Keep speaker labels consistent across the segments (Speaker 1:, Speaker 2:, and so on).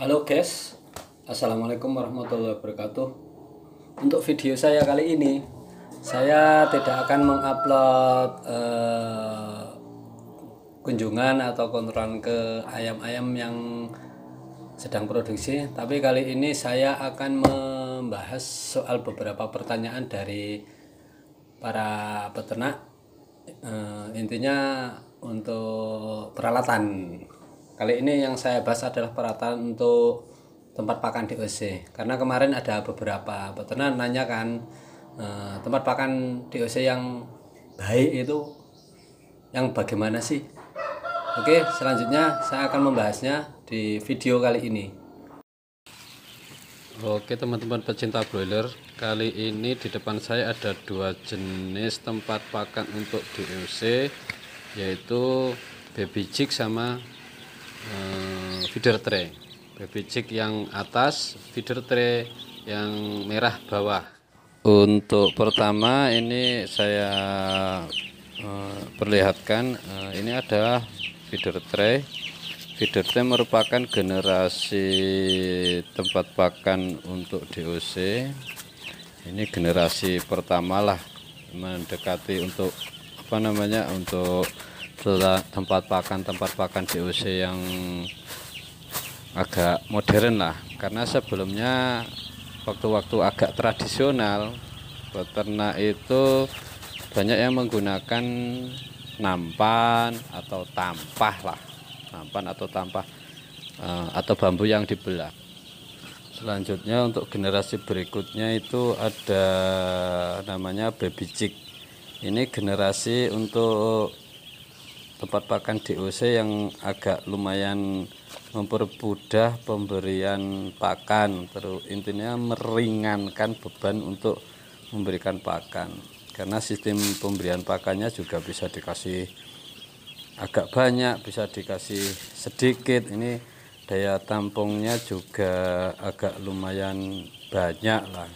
Speaker 1: Halo guys, Assalamualaikum warahmatullahi wabarakatuh. Untuk video saya kali ini, saya tidak akan mengupload kunjungan atau kontrolan ke ayam-ayam yang sedang produksi. Tapi kali ini saya akan membahas soal beberapa pertanyaan dari para peternak. Intinya untuk peralatan. Kali ini yang saya bahas adalah peralatan untuk tempat pakan DOC. Karena kemarin ada beberapa peternak nanya kan, tempat pakan DOC yang baik itu yang bagaimana sih? Oke, selanjutnya saya akan membahasnya di video kali ini. Oke teman-teman pecinta broiler, kali ini di depan saya ada dua jenis tempat pakan untuk DOC, yaitu baby chick sama feeder tray. Baby chick yang atas, feeder tray yang merah bawah. Untuk pertama ini saya perlihatkan, ini adalah feeder tray. Feeder tray merupakan generasi tempat pakan untuk DOC. Ini generasi pertama lah, mendekati untuk untuk tempat pakan DOC yang agak modern lah. Karena sebelumnya waktu-waktu agak tradisional, peternak itu banyak yang menggunakan nampan atau tampah atau bambu yang dibelah. Selanjutnya untuk generasi berikutnya itu ada namanya baby chick. Ini generasi untuk tempat pakan DOC yang agak lumayan mempermudah pemberian pakan, terus intinya meringankan beban untuk memberikan pakan. Karena sistem pemberian pakannya juga bisa dikasih agak banyak, bisa dikasih sedikit. Ini daya tampungnya juga agak lumayan banyak lah.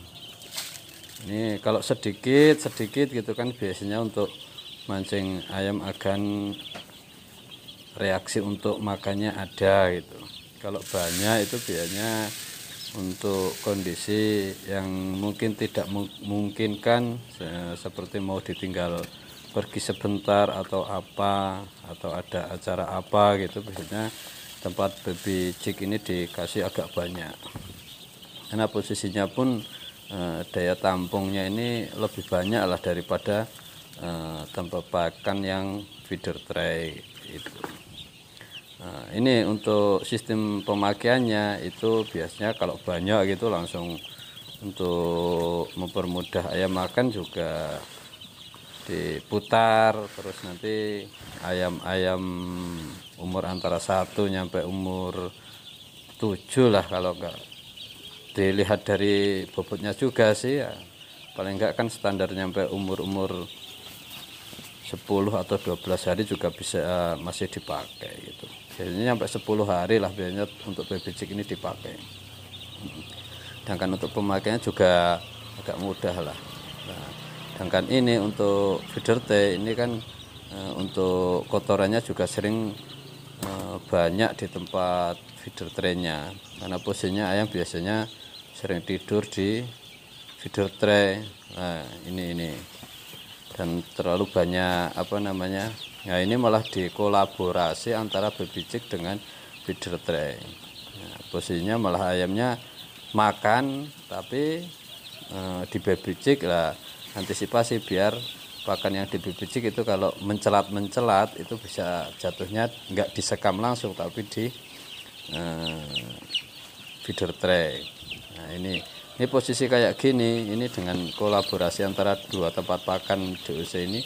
Speaker 1: Ini kalau sedikit gitu kan biasanya untuk mancing ayam akan reaksi untuk makannya ada gitu. Kalau banyak itu biasanya untuk kondisi yang mungkin tidak memungkinkan, seperti mau ditinggal pergi sebentar atau apa, atau ada acara apa gitu, biasanya tempat baby chick ini dikasih agak banyak. Karena posisinya pun daya tampungnya ini lebih banyak lah daripada tempat pakan yang feeder tray itu. Ini untuk sistem pemakaiannya itu biasanya kalau banyak gitu langsung untuk mempermudah ayam makan juga diputar, terus nanti ayam-ayam umur antara 1 nyampe umur 7 lah, kalau enggak dilihat dari bobotnya juga sih ya, paling enggak kan standar nyampe umur 10 atau 12 hari juga bisa masih dipakai gitu. Biasanya sampai 10 hari lah biasanya untuk baby chick ini dipakai. Sedangkan untuk pemakaiannya juga agak mudah lah. Nah, sedangkan ini untuk feeder tray ini kan untuk kotorannya juga sering banyak di tempat feeder tray-nya. Karena posisinya ayam biasanya sering tidur di feeder tray. Nah, ini dan terlalu banyak nah ini malah dikolaborasi antara baby chick dengan feeder tray. Nah, posisinya malah ayamnya makan, tapi di baby chick lah antisipasi biar pakan yang di baby chick itu kalau mencelat itu bisa jatuhnya enggak disekam langsung tapi di feeder tray. Nah, ini posisi kayak gini, ini dengan kolaborasi antara dua tempat pakan DOC ini.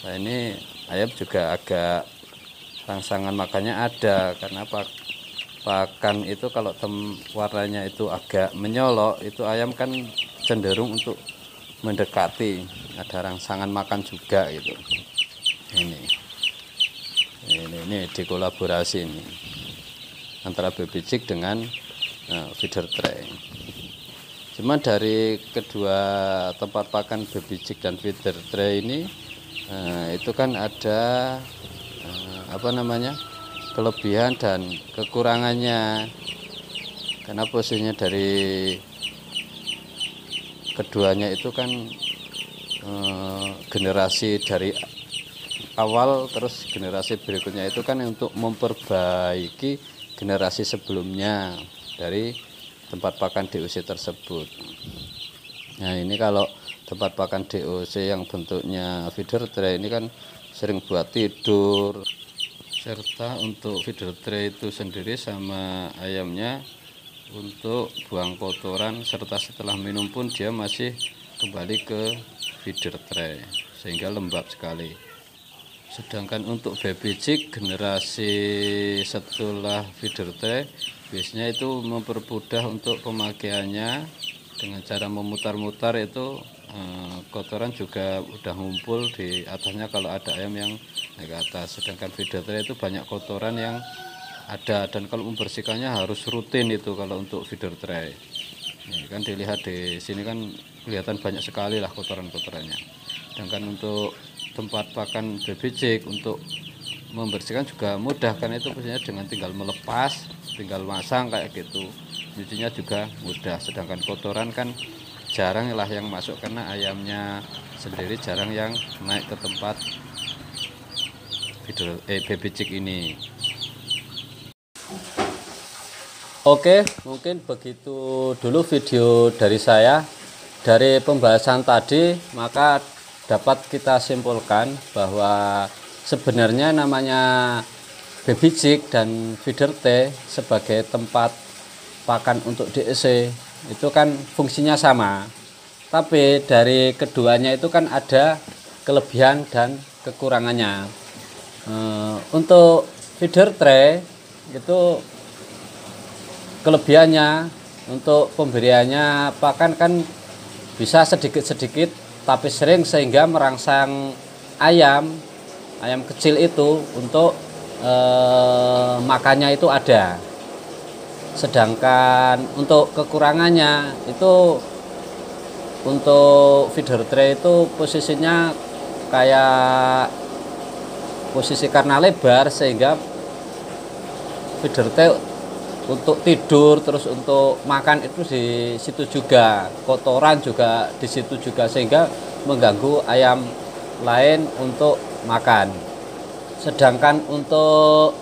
Speaker 1: Nah, ini ayam juga agak rangsangan makannya ada, karena pakan itu kalau warnanya itu agak menyolok, itu ayam kan cenderung untuk mendekati, ada rangsangan makan juga gitu. Ini dikolaborasi ini antara baby chick dengan feeder tray. Cuma dari kedua tempat pakan baby chick dan feeder tray ini itu kan ada kelebihan dan kekurangannya. karena posisinya dari keduanya itu kan generasi dari awal, terus generasi berikutnya itu kan untuk memperbaiki generasi sebelumnya dari tempat pakan DOC tersebut. Nah ini kalau tempat pakan DOC yang bentuknya feeder tray ini kan sering buat tidur, serta untuk feeder tray itu sendiri sama ayamnya untuk buang kotoran, serta setelah minum pun dia masih kembali ke feeder tray sehingga lembab sekali. Sedangkan untuk baby chick generasi setelah feeder tray biasanya itu mempermudah untuk pemakaiannya dengan cara memutar-mutar itu. Kotoran juga udah ngumpul di atasnya kalau ada ayam yang naik ke atas. Sedangkan feeder tray itu banyak kotoran yang ada, dan kalau membersihkannya harus rutin itu kalau untuk feeder tray. Ini kan dilihat di sini kan kelihatan banyak sekali lah kotoran-kotorannya. Sedangkan untuk tempat pakan baby chick untuk membersihkan juga mudah, kan itu biasanya dengan tinggal melepas, tinggal masang kayak gitu. Nyucinya juga mudah. Sedangkan kotoran kan jarang lah yang masuk karena ayamnya sendiri jarang yang naik ke tempat baby chick ini. Oke, mungkin begitu dulu video dari saya. Dari pembahasan tadi maka dapat kita simpulkan bahwa sebenarnya namanya baby chick dan feeder tray sebagai tempat pakan untuk DOC itu kan fungsinya sama, tapi dari keduanya itu kan ada kelebihan dan kekurangannya. Untuk feeder tray itu kelebihannya untuk pemberiannya pakan kan bisa sedikit-sedikit tapi sering, sehingga merangsang ayam kecil itu untuk makannya itu ada. Sedangkan untuk kekurangannya itu untuk feeder tray itu posisinya kayak posisi karena lebar, sehingga feeder tray untuk tidur terus untuk makan itu di situ juga, kotoran juga di situ juga, sehingga mengganggu ayam lain untuk makan. Sedangkan untuk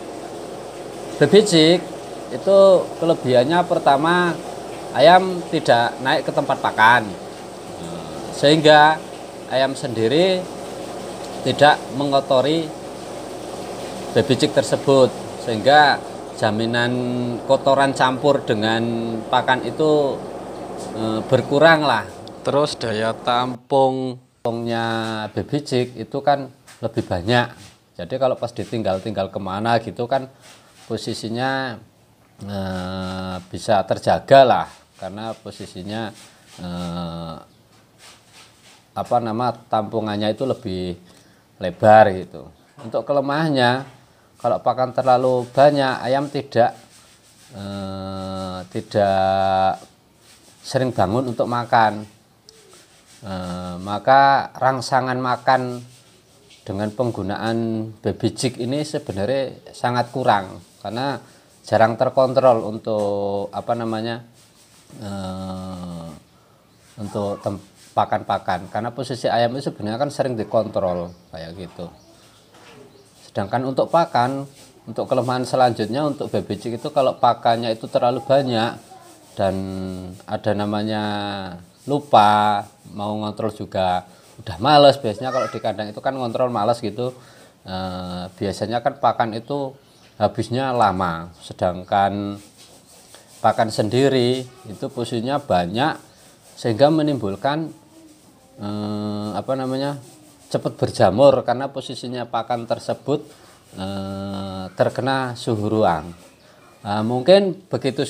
Speaker 1: baby chick itu kelebihannya pertama, ayam tidak naik ke tempat pakan, sehingga ayam sendiri tidak mengotori baby chick tersebut, sehingga jaminan kotoran campur dengan pakan itu berkurang lah. Terus daya tampungnya baby chick itu kan lebih banyak, jadi kalau pas ditinggal-tinggal kemana gitu kan posisinya bisa terjaga lah, karena posisinya tampungannya itu lebih lebar gitu. Untuk kelemahannya, kalau pakan terlalu banyak, ayam tidak sering bangun untuk makan, maka rangsangan makan dengan penggunaan baby chick ini sebenarnya sangat kurang, karena jarang terkontrol untuk untuk pakan-pakan, karena posisi ayam itu sebenarnya kan sering dikontrol kayak gitu. Sedangkan untuk pakan, untuk kelemahan selanjutnya untuk baby chick itu kalau pakannya itu terlalu banyak dan ada namanya lupa mau ngontrol juga udah males. Biasanya kalau di kandang itu kan ngontrol males gitu, biasanya kan pakan itu habisnya lama. Sedangkan pakan sendiri itu posisinya banyak, sehingga menimbulkan cepat berjamur, karena posisinya pakan tersebut terkena suhu ruang. Mungkin begitu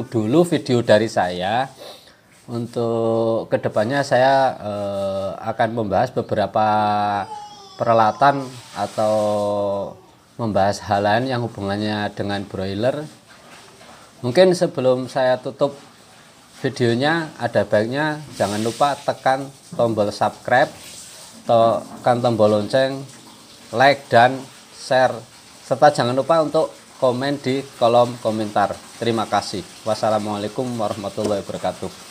Speaker 1: dulu video dari saya. Untuk kedepannya saya akan membahas beberapa peralatan atau membahas hal lain yang hubungannya dengan broiler. Mungkin sebelum saya tutup videonya, ada baiknya jangan lupa tekan tombol subscribe, tekan tombol lonceng, like dan share, serta jangan lupa untuk komen di kolom komentar. Terima kasih. Wassalamualaikum warahmatullahi wabarakatuh.